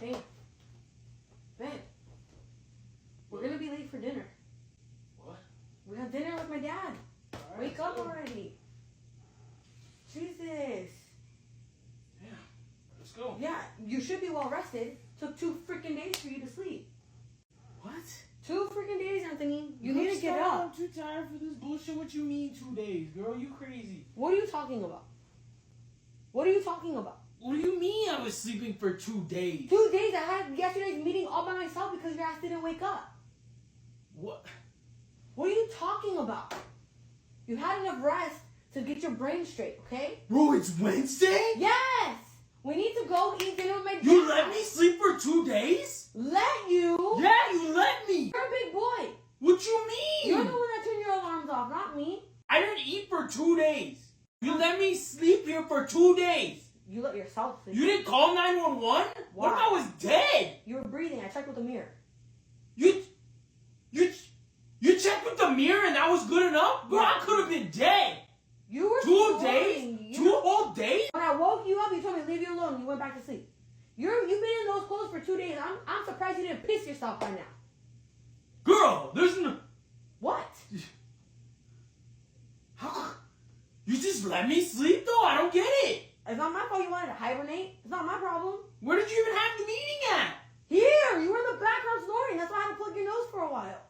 Hey, Ben, we're gonna be late for dinner. What? We have dinner with my dad. Right, Wake up already. Jesus. Yeah, let's go. Yeah, you should be well rested. Took 2 freaking days for you to sleep. What? 2 freaking days, Anthony. You need to get up. I'm too tired for this bullshit. What you mean 2 days, girl? You crazy? What are you talking about? What are you talking about? What do you mean I was sleeping for 2 days? 2 days. I had yesterday's meeting all by myself because your ass didn't wake up. What? What are you talking about? You had enough rest to get your brain straight, okay? Bro, it's Wednesday? Yes! We need to go eat dinner with my dad. You let me sleep for 2 days? Let you? Yeah, you let me. You're a big boy. What you mean? You're the one that turned your alarms off, not me. I didn't eat for 2 days. You let me sleep here for 2 days. You let yourself sleep. You didn't call 911? What if I was dead? You were breathing. I checked with the mirror. You checked with the mirror and that was good enough? Bro, I could have been dead. You were 2 snoring. days? 2 whole days? When I woke you up, you told me leave you alone. You went back to sleep. You've been in those clothes for 2 days. I'm surprised you didn't piss yourself by now. Girl, there's no... What? How? You just let me sleep though? I don't get it. It's not my fault you wanted to hibernate. It's not my problem. Where did you even have the meeting at? Here, you were in the background snoring. That's why I had to plug your nose for a while.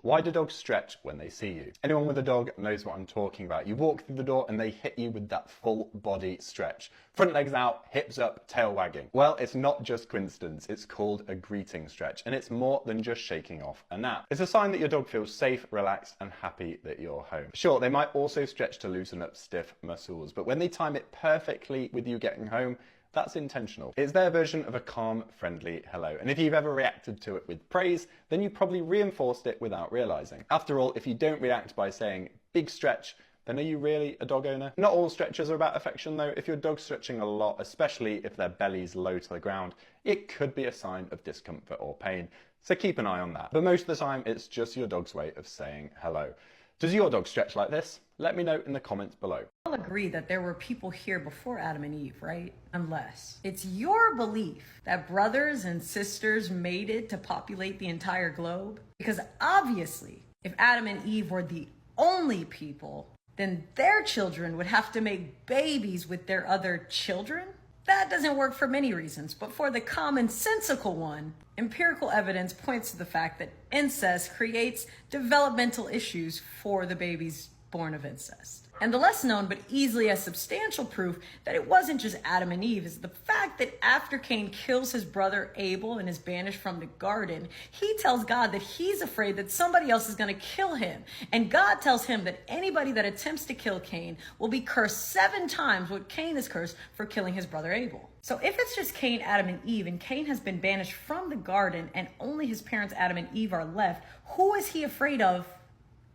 Why do dogs stretch when they see you? Anyone with a dog knows what I'm talking about. You walk through the door and they hit you with that full body stretch. Front legs out, hips up, tail wagging. Well, it's not just coincidence. It's called a greeting stretch, and it's more than just shaking off a nap. It's a sign that your dog feels safe, relaxed, and happy that you're home. Sure, they might also stretch to loosen up stiff muscles, but when they time it perfectly with you getting home, that's intentional. It's their version of a calm, friendly hello. And if you've ever reacted to it with praise, then you probably reinforced it without realizing. After all, if you don't react by saying big stretch, then are you really a dog owner? Not all stretches are about affection though. If your dog's stretching a lot, especially if their belly's low to the ground, it could be a sign of discomfort or pain. So keep an eye on that. But most of the time, it's just your dog's way of saying hello. Does your dog stretch like this? Let me know in the comments below. I'll agree that there were people here before Adam and Eve, right? Unless it's your belief that brothers and sisters mated to populate the entire globe. Because obviously, if Adam and Eve were the only people, then their children would have to make babies with their other children. That doesn't work for many reasons, but for the commonsensical one, empirical evidence points to the fact that incest creates developmental issues for the babies born of incest. And the less known but easily as substantial proof that it wasn't just Adam and Eve is the fact that after Cain kills his brother Abel and is banished from the garden, he tells God that he's afraid that somebody else is going to kill him. And God tells him that anybody that attempts to kill Cain will be cursed 7 times what Cain is cursed for killing his brother Abel. So if it's just Cain, Adam, and Eve, and Cain has been banished from the garden and only his parents Adam and Eve are left, who is he afraid of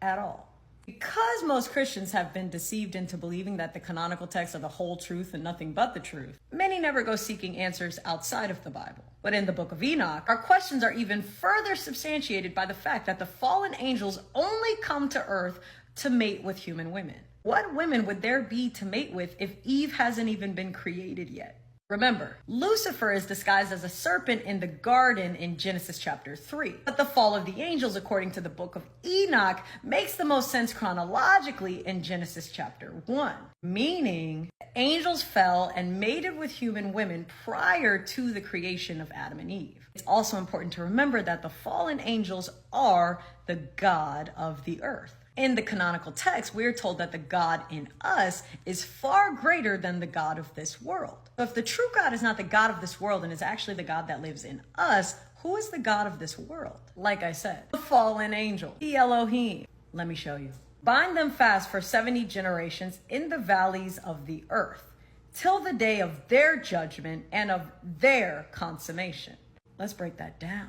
at all? Because most Christians have been deceived into believing that the canonical texts are the whole truth and nothing but the truth, many never go seeking answers outside of the Bible. But in the book of Enoch, our questions are even further substantiated by the fact that the fallen angels only come to earth to mate with human women. What women would there be to mate with if Eve hasn't even been created yet? Remember, Lucifer is disguised as a serpent in the garden in Genesis chapter 3. But the fall of the angels, according to the book of Enoch, makes the most sense chronologically in Genesis chapter 1. Meaning, angels fell and mated with human women prior to the creation of Adam and Eve. It's also important to remember that the fallen angels are the God of the earth. In the canonical text, we're told that the God in us is far greater than the God of this world. So if the true God is not the God of this world and is actually the God that lives in us, who is the God of this world? Like I said, the fallen angel, the Elohim. Let me show you. Bind them fast for 70 generations in the valleys of the earth, till the day of their judgment and of their consummation. Let's break that down.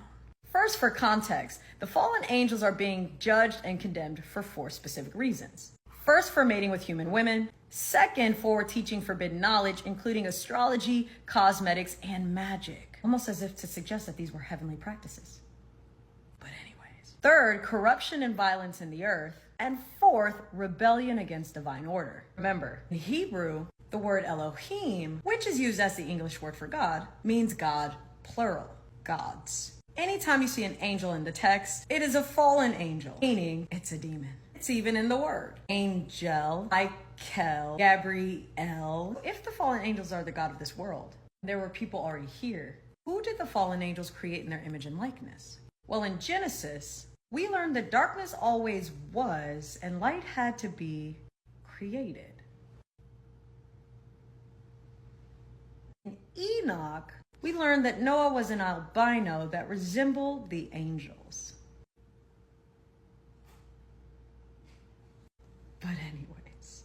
First, for context, the fallen angels are being judged and condemned for 4 specific reasons. First, for mating with human women. Second, for teaching forbidden knowledge, including astrology, cosmetics, and magic. Almost as if to suggest that these were heavenly practices. But anyways. Third, corruption and violence in the earth. And fourth, rebellion against divine order. Remember, in Hebrew, The word Elohim, which is used as the English word for God, means God, plural, gods. Anytime you see an angel in the text, it is a fallen angel, meaning it's a demon. It's even in the word. Angel, Michael, Gabriel. If the fallen angels are the God of this world, there were people already here. Who did the fallen angels create in their image and likeness? Well, in Genesis, we learned that darkness always was and light had to be created. In Enoch, we learned that Noah was an albino that resembled the angels. But anyways.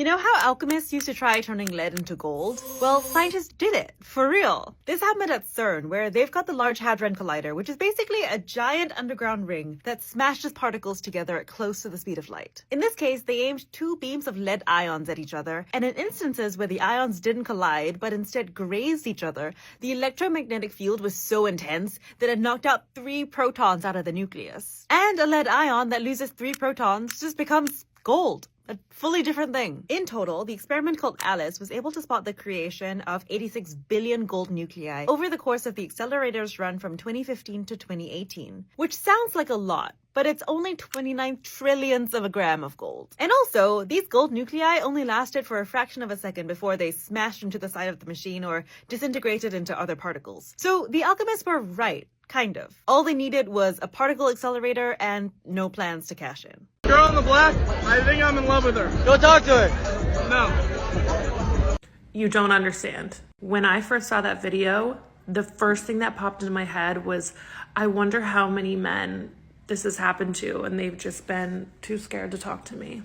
You know how alchemists used to try turning lead into gold? Well, scientists did it, for real. This happened at CERN, where they've got the Large Hadron Collider, which is basically a giant underground ring that smashes particles together at close to the speed of light. In this case, they aimed 2 beams of lead ions at each other, and in instances where the ions didn't collide, but instead grazed each other, the electromagnetic field was so intense that it knocked out 3 protons out of the nucleus. And a lead ion that loses 3 protons just becomes gold. A fully different thing. In total, the experiment called ALICE was able to spot the creation of 86 billion gold nuclei over the course of the accelerator's run from 2015 to 2018, which sounds like a lot, but it's only 29 trillionths of a gram of gold. And also, these gold nuclei only lasted for a fraction of a second before they smashed into the side of the machine or disintegrated into other particles. So the alchemists were right, kind of. All they needed was a particle accelerator and no plans to cash in. Girl in the black, I think I'm in love with her. Go talk to her. No. You don't understand. When I first saw that video, the first thing that popped into my head was, I wonder how many men this has happened to, and they've just been too scared to talk to me.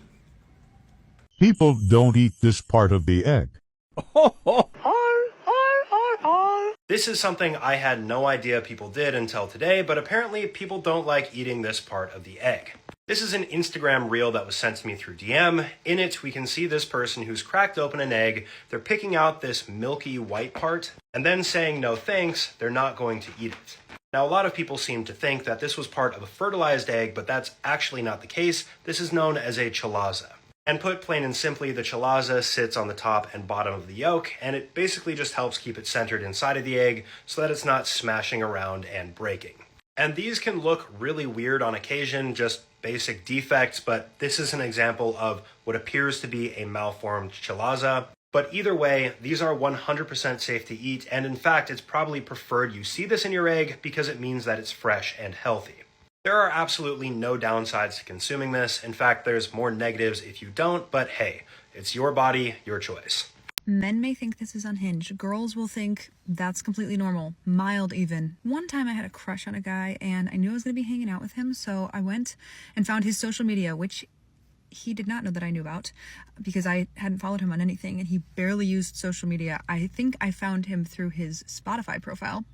People don't eat this part of the egg. This is something I had no idea people did until today, but apparently people don't like eating this part of the egg. This is an Instagram reel that was sent to me through DM. In it, we can see this person who's cracked open an egg. They're picking out this milky white part and then saying no thanks, they're not going to eat it. Now, a lot of people seem to think that this was part of a fertilized egg, but that's actually not the case. This is known as a chalaza. And put plain and simply, the chalaza sits on the top and bottom of the yolk, and it basically just helps keep it centered inside of the egg so that it's not smashing around and breaking. And these can look really weird on occasion, just basic defects, but this is an example of what appears to be a malformed chalaza. But either way, these are 100% safe to eat, and in fact, it's probably preferred you see this in your egg because it means that it's fresh and healthy. There are absolutely no downsides to consuming this. In fact, there's more negatives if you don't, but hey, it's your body, your choice. Men may think this is unhinged. Girls will think that's completely normal, mild even. One time I had a crush on a guy and I knew I was going to be hanging out with him, so I went and found his social media, which he did not know that I knew about because I hadn't followed him on anything and he barely used social media. I think I found him through his Spotify profile.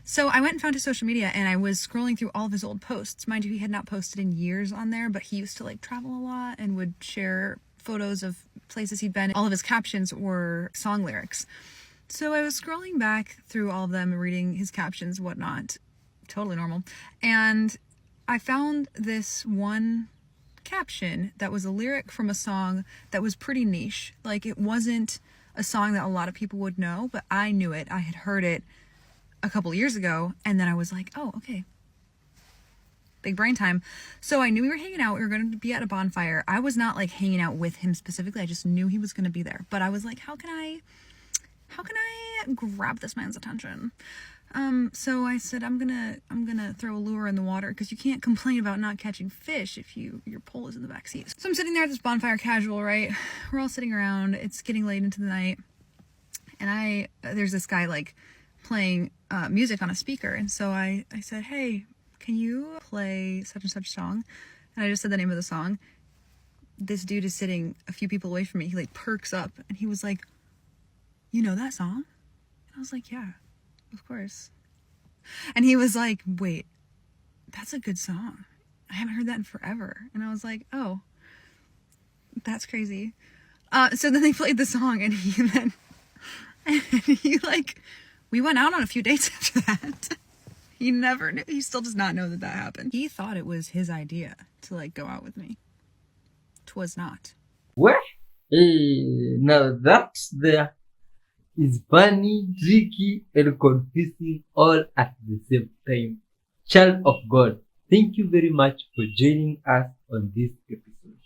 So I went and found his social media and I was scrolling through all of his old posts. Mind you, he had not posted in years on there, but he used to like travel a lot and would share photos of places he'd been. All of his captions were song lyrics. So I was scrolling back through all of them, reading his captions, whatnot, totally normal. And I found this one caption that was a lyric from a song that was pretty niche. Like, it wasn't a song that a lot of people would know, but I knew it. I had heard it a couple years ago, and then I was like, oh, okay. Big brain time. So I knew we were hanging out. We were going to be at a bonfire. I was not like hanging out with him specifically. I just knew he was going to be there. But I was like, how can I grab this man's attention? So I said, I'm gonna throw a lure in the water because you can't complain about not catching fish if your pole is in the back seat. So I'm sitting there at this bonfire casual, right? We're all sitting around. It's getting late into the night. And there's this guy like playing music on a speaker. And so I said, hey, can you play such and such song? And I just said the name of the song. This dude is sitting a few people away from me. He like perks up and he was like, you know that song? And I was like, yeah, of course. And he was like, wait, that's a good song. I haven't heard that in forever. And I was like, oh, that's crazy. So then they played the song and he like, we went out on a few dates after that. He never knew. He still does not know that that happened. He thought it was his idea to like go out with me. 'Twas not. Well, now that there is funny, tricky, and confusing all at the same time. Child of God, thank you very much for joining us on this episode.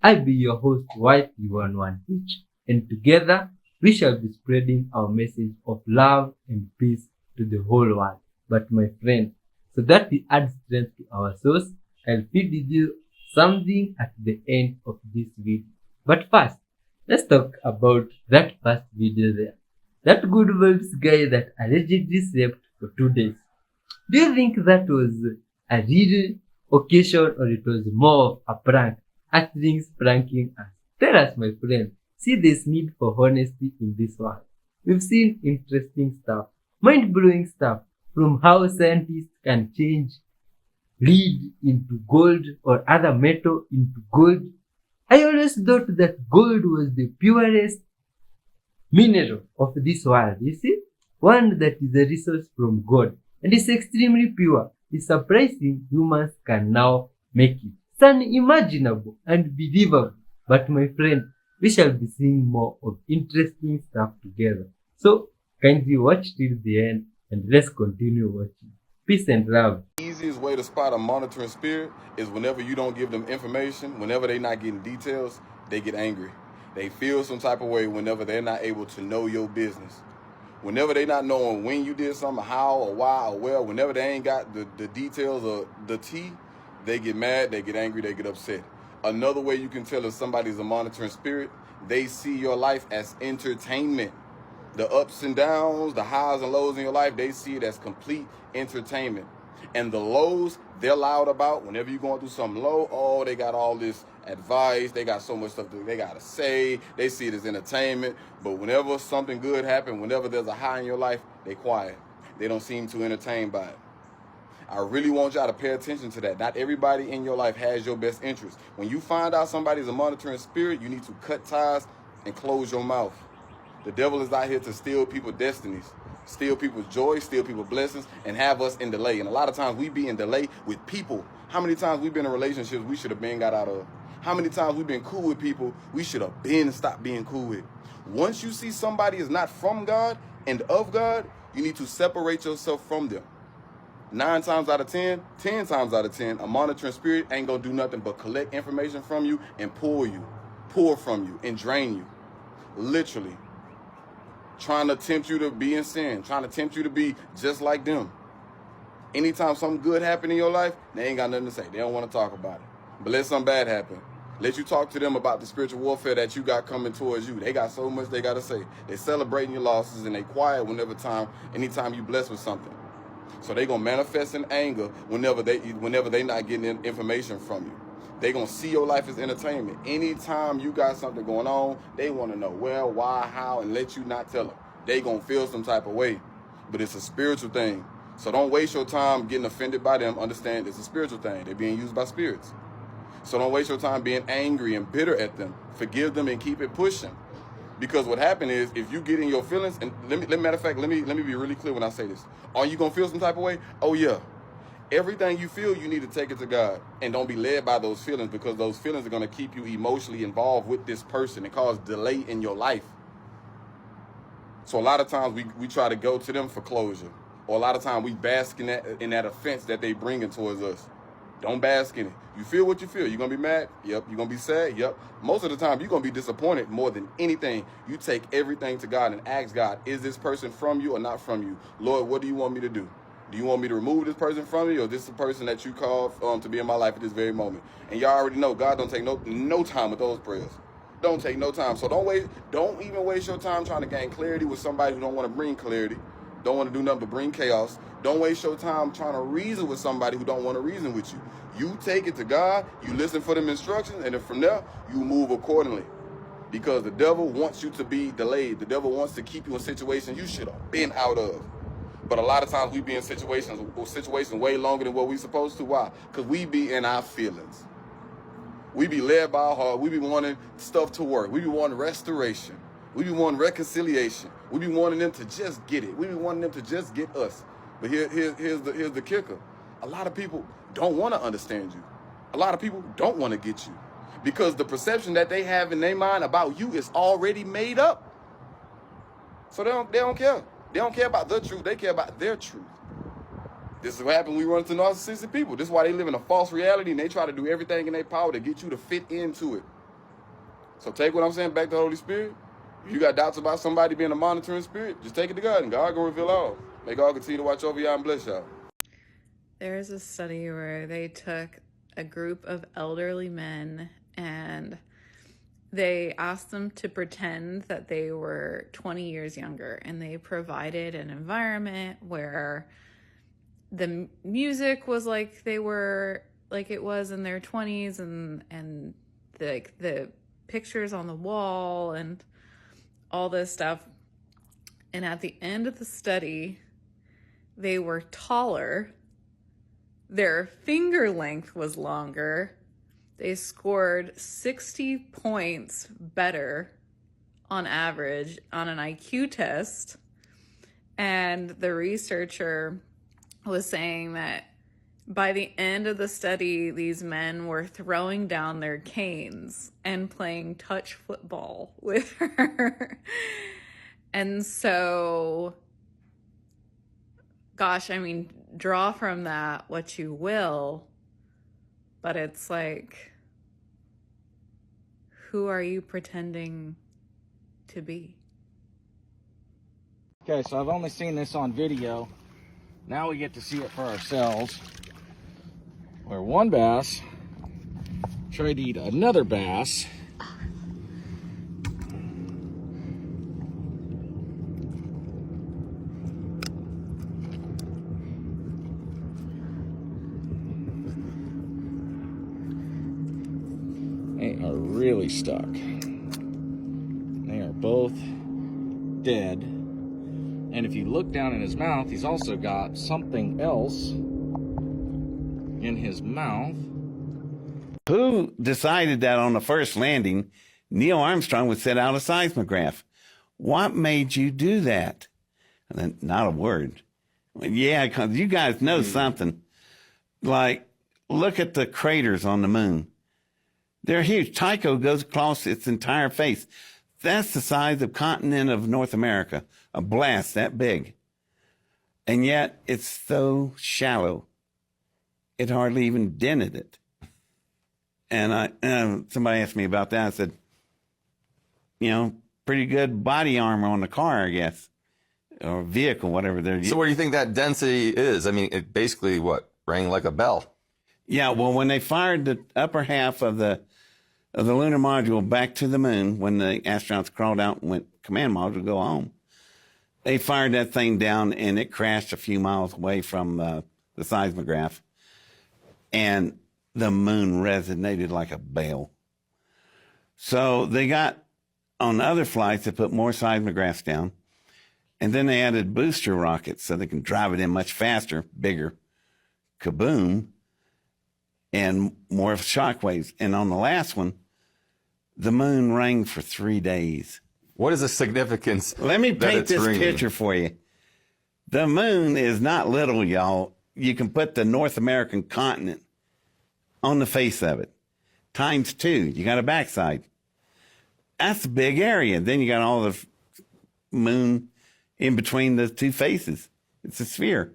I'll be your host, YP11H, and together we shall be spreading our message of love and peace to the whole world. But my friend, so that we add strength to our souls, I'll feed you something at the end of this video. But first, let's talk about that first video there. That good vibes guy that allegedly slept for 2 days. Do you think that was a real occasion or it was more of a prank? Things pranking us. Tell us, my friend. See, there's need for honesty in this world. We've seen interesting stuff, mind-blowing stuff, from how scientists can change lead into gold or other metal into gold. I always thought that gold was the purest mineral of this world, you see? One that is a resource from God and is extremely pure. It's surprising humans can now make it. It's unimaginable and believable. But my friend, we shall be seeing more of interesting stuff together. So kindly watch till the end and let's continue watching. Peace and love. The easiest way to spot a monitoring spirit is whenever you don't give them information, whenever they're not getting details, they get angry. They feel some type of way whenever they're not able to know your business. Whenever they're not knowing when you did something, how or why or where, whenever they ain't got the details or the tea, they get mad, they get angry, they get upset. Another way you can tell if somebody's a monitoring spirit, they see your life as entertainment. The ups and downs, the highs and lows in your life, they see it as complete entertainment. And the lows, they're loud about. Whenever you're going through something low, oh, they got all this advice. They got so much stuff that they got to say. They see it as entertainment. But whenever something good happens, whenever there's a high in your life, they quiet. They don't seem too entertained by it. I really want y'all to pay attention to that. Not everybody in your life has your best interest. When you find out somebody's a monitoring spirit, you need to cut ties and close your mouth. The devil is out here to steal people's destinies, steal people's joy, steal people's blessings, and have us in delay. And a lot of times we be in delay with people. How many times we've been in relationships we should have been got out of? How many times we've been cool with people we should have been stopped being cool with? Once you see somebody is not from God and of God, you need to separate yourself from them. 9 times out of 10, 10 times out of 10, a monitoring spirit ain't gonna do nothing but collect information from you and pour from you and drain you. Literally. Trying to tempt you to be in sin, trying to tempt you to be just like them. Anytime something good happen in your life, they ain't got nothing to say. They don't want to talk about it. But let something bad happen. Let you talk to them about the spiritual warfare that you got coming towards you. They got so much they got to say. They celebrating your losses and they quiet anytime you blessed with something. So they going to manifest in anger whenever they not getting information from you. They going to see your life as entertainment. Anytime you got something going on, they want to know where, why, how, and let you not tell them. They going to feel some type of way. But it's a spiritual thing. So don't waste your time getting offended by them. Understand it's a spiritual thing. They're being used by spirits. So don't waste your time being angry and bitter at them. Forgive them and keep it pushing. Because what happened is, if you get in your feelings, and matter of fact, let me be really clear when I say this. Are you going to feel some type of way? Oh, yeah. Everything you feel, you need to take it to God. And don't be led by those feelings, because those feelings are going to keep you emotionally involved with this person and cause delay in your life. So a lot of times we try to go to them for closure. Or a lot of times we bask in that offense that they bringing towards us. Don't bask in it. You feel what you feel. You're going to be mad? Yep. You're going to be sad? Yep. Most of the time, you're going to be disappointed more than anything. You take everything to God and ask God, is this person from you or not from you? Lord, what do you want me to do? Do you want me to remove this person from you, or this is the person that you called to be in my life at this very moment? And y'all already know God don't take no time with those prayers. Don't take no time. So don't even waste your time trying to gain clarity with somebody who don't want to bring clarity, don't want to do nothing but bring chaos. Don't waste your time trying to reason with somebody who don't want to reason with you. You take it to God, you listen for them instructions, and then from there, you move accordingly. Because the devil wants you to be delayed. The devil wants to keep you in situations you should have been out of. But a lot of times we be in situations way longer than what we supposed to. Why? Because we be in our feelings. We be led by our heart. We be wanting stuff to work. We be wanting restoration. We be wanting reconciliation. We be wanting them to just get it. We be wanting them to just get us. But here's the kicker. A lot of people don't want to understand you. A lot of people don't want to get you. Because the perception that they have in their mind about you is already made up. So they don't care. They don't care about the truth. They care about their truth. This is what happens when we run into narcissistic people. This is why they live in a false reality and they try to do everything in their power to get you to fit into it. So take what I'm saying back to the Holy Spirit. If you got doubts about somebody being a monitoring spirit, just take it to God and God gonna reveal all. May God continue to watch over y'all and bless y'all. There's a study where they took a group of elderly men and they asked them to pretend that they were 20 years younger, and they provided an environment where the music was like they were like it was in their 20s, and the pictures on the wall and all this stuff. And at the end of the study, they were taller, their finger length was longer, they scored 60 points better on average on an IQ test, and the researcher was saying that by the end of the study, these men were throwing down their canes and playing touch football with her. And so, gosh, I mean, draw from that what you will, but it's like, who are you pretending to be? Okay, so I've only seen this on video. Now we get to see it for ourselves. Where one bass tried to eat another bass. They are really stuck. They are both dead. And if you look down in his mouth, he's also got something else in his mouth. Who decided that on the first landing, Neil Armstrong would set out a seismograph? What made you do that? And then, not a word. Well, yeah, because you guys know something. Like, look at the craters on the moon. They're huge. Tycho goes across its entire face. That's the size of the continent of North America. A blast that big. And yet, it's so shallow. It hardly even dented it. And somebody asked me about that. I said, you know, pretty good body armor on the car, I guess, or vehicle, whatever they're using. So what do you think that density is? I mean, it basically, what, rang like a bell? Yeah, well, when they fired the upper half of the lunar module back to the moon, when the astronauts crawled out and went command module, go home, they fired that thing down and it crashed a few miles away from the seismograph. And the moon resonated like a bell. So they got, on other flights, they put more seismographs down. And then they added booster rockets so they can drive it in much faster, bigger, kaboom, and more shock waves. And on the last one, the moon rang for 3 days. What is the significance? Let me paint this picture for you. The moon is not little, y'all. You can put the North American continent on the face of it. Times 2. You got a backside. That's a big area. Then you got all the moon in between the two faces. It's a sphere.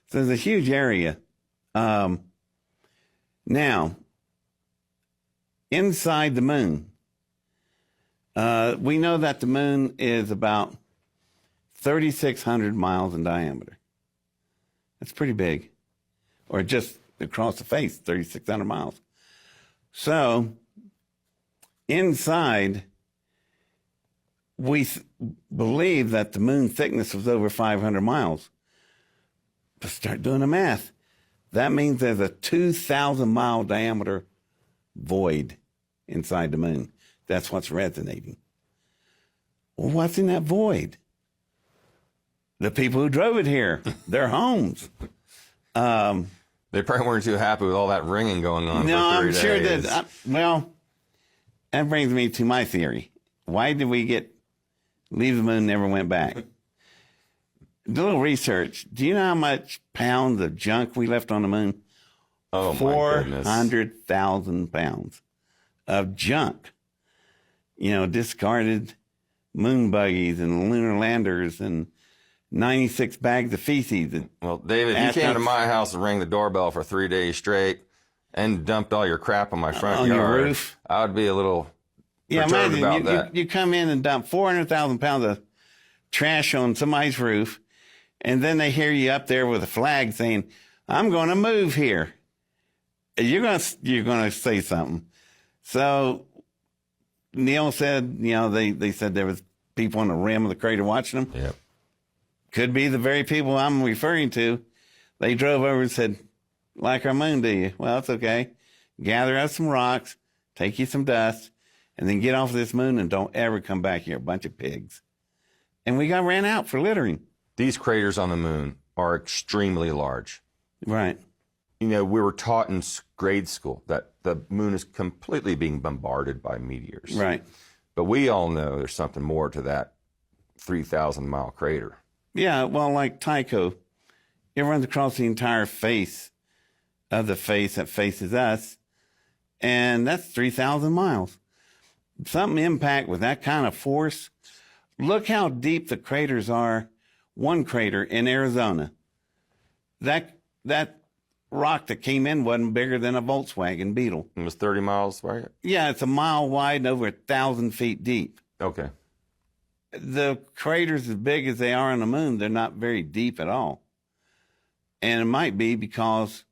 So there's a huge area. Now, inside the moon, we know that the moon is about 3,600 miles in diameter. That's pretty big. Or just across the face, 3,600 miles. So, inside, we believe that the moon thickness was over 500 miles. But start doing the math. That means there's a 2,000 mile diameter void inside the moon. That's what's resonating. Well, what's in that void? The people who drove it here, their homes. They probably weren't too happy with all that ringing going on. No, for 3 I'm sure days. that, well, that brings me to my theory. Why did we leave the moon, never went back? Do a little research. Do you know how much pounds of junk we left on the moon? Oh, my goodness. 400,000 pounds of junk. You know, discarded moon buggies and lunar landers and 96 bags of feces. Well, David, if you came to my house and rang the doorbell for 3 days straight and dumped all your crap on my front yard, your roof, I would be a little perturbed imagine about that. You come in and dump 400,000 pounds of trash on somebody's roof, and then they hear you up there with a flag saying, "I'm going to move here." You're gonna say something. So Neil said, you know, they said there was people on the rim of the crater watching them. Yep. Could be the very people I'm referring to. They drove over and said, "Like our moon, do you?" Well, it's okay. Gather up some rocks, take you some dust, and then get off this moon and don't ever come back here. A bunch of pigs. And we got ran out for littering. These craters on the moon are extremely large. Right. You know, we were taught in grade school that the moon is completely being bombarded by meteors. Right. But we all know there's something more to that 3,000-mile crater. Yeah, well, like Tycho, it runs across the entire face of the face that faces us, and that's 3,000 miles. Something impact with that kind of force. Look how deep the craters are. One crater in Arizona. That rock that came in wasn't bigger than a Volkswagen Beetle. It was 30 miles, right? Yeah, it's a mile wide and over 1,000 feet deep. Okay. The craters, as big as they are on the moon, they're not very deep at all. And it might be because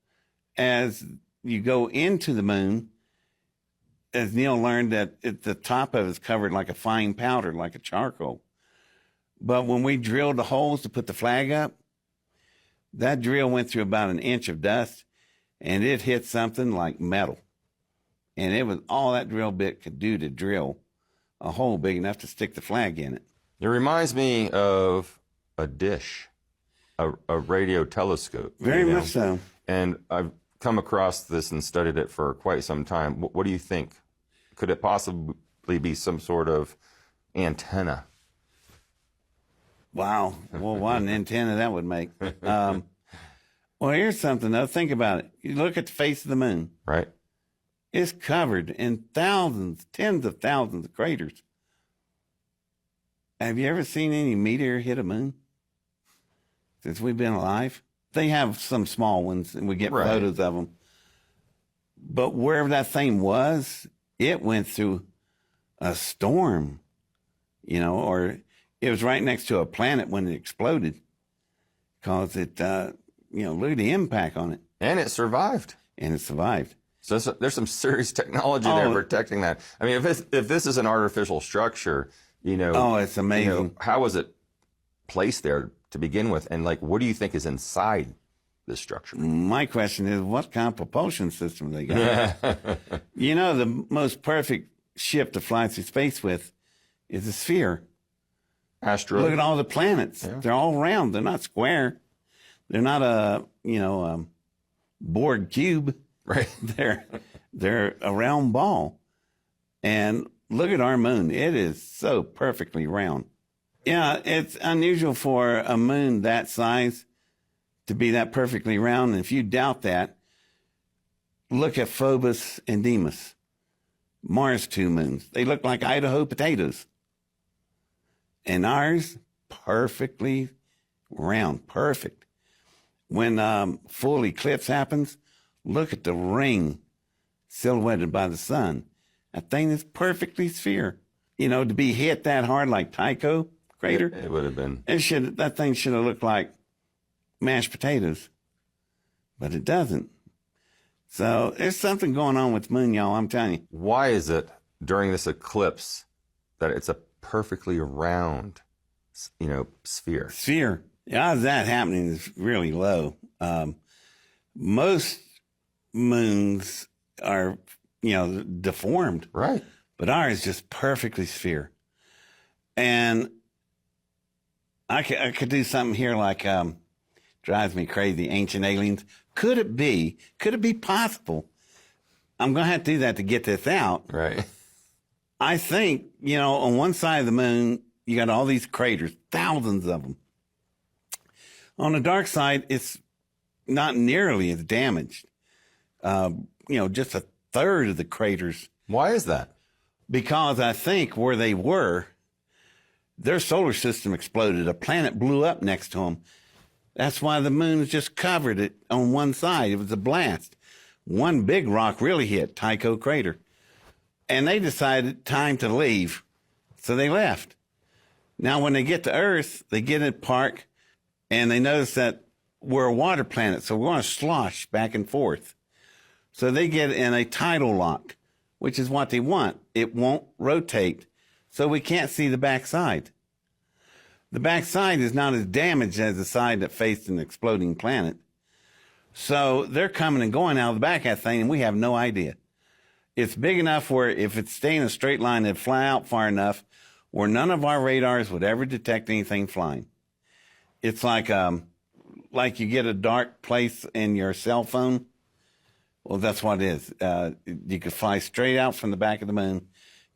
as you go into the moon, as Neil learned, that the top of it is covered like a fine powder, like a charcoal. But when we drilled the holes to put the flag up, that drill went through about an inch of dust, and it hit something like metal. And it was all that drill bit could do to drill a hole big enough to stick the flag in it. It reminds me of a dish, a radio telescope. Very much so. And I've come across this and studied it for quite some time. What do you think? Could it possibly be some sort of antenna? Wow. Well, what an antenna that would make. Well, here's something, though. Think about it. You look at the face of the moon. Right. It's covered in thousands, tens of thousands of craters. Have you ever seen any meteor hit a moon since we've been alive? They have some small ones, and we get photos of them. But wherever that thing was, it went through a storm, you know, or it was right next to a planet when it exploded, because it, you know, look at the impact on it. And it survived. And it survived. So there's some serious technology there protecting that. I mean, if this is an artificial structure, you know. Oh, it's amazing. You know, how was it placed there to begin with? And, like, what do you think is inside this structure? My question is, what kind of propulsion system they got? You know, the most perfect ship to fly through space with is a sphere. Asteroid. Look at all the planets. Yeah. They're all round. They're not square. They're not a, you know, bored cube. Right. They're a round ball. And look at our moon. It is so perfectly round. Yeah, it's unusual for a moon that size to be that perfectly round. And if you doubt that, look at Phobos and Deimos, Mars' two moons. They look like Idaho potatoes. And ours, perfectly round, perfect. When full eclipse happens, look at the ring silhouetted by the sun. That thing is perfectly sphere. You know, to be hit that hard like Tycho crater, it would have been. That thing should have looked like mashed potatoes, but it doesn't. So there's something going on with the moon, y'all. I'm telling you. Why is it during this eclipse that it's a perfectly round, you know, sphere? Sphere. The odds of that happening is really low. Most moons are, you know, deformed. Right. But ours is just perfectly sphere. And I could do something here like, drives me crazy, ancient aliens. Could it be possible? I'm going to have to do that to get this out. Right. I think, you know, on one side of the moon, you got all these craters, thousands of them. On the dark side, it's not nearly as damaged. Just a third of the craters. Why is that? Because I think where they were, their solar system exploded. A planet blew up next to them. That's why the moon is just covered it on one side. It was a blast. One big rock really hit, Tycho crater. And they decided time to leave. So they left. Now, when they get to Earth, they get in a park and they notice that we're a water planet. So we're going to slosh back and forth. So they get in a tidal lock, which is what they want. It won't rotate. So we can't see the backside. The backside is not as damaged as the side that faced an exploding planet. So they're coming and going out of the back of that thing, and we have no idea. It's big enough where if it's staying in a straight line, it'd fly out far enough where none of our radars would ever detect anything flying. It's like you get a dark place in your cell phone. Well, that's what it is. You could fly straight out from the back of the moon,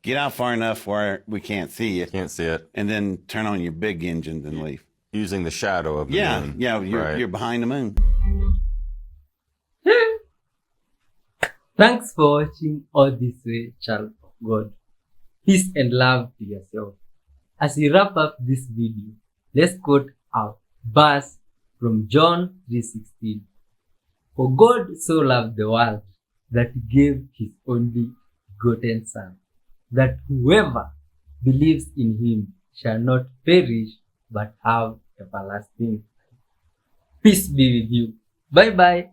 get out far enough where we can't see it. Can't see it. And then turn on your big engines and leave. Using the shadow of the moon. Yeah, Right. you're behind the moon. Thanks for watching All This Way, child of God. Peace and love to yourself. As we wrap up this video, let's quote a verse from John 3:16. For God so loved the world that he gave his only begotten Son, that whoever believes in him shall not perish but have everlasting life. Peace be with you. Bye bye.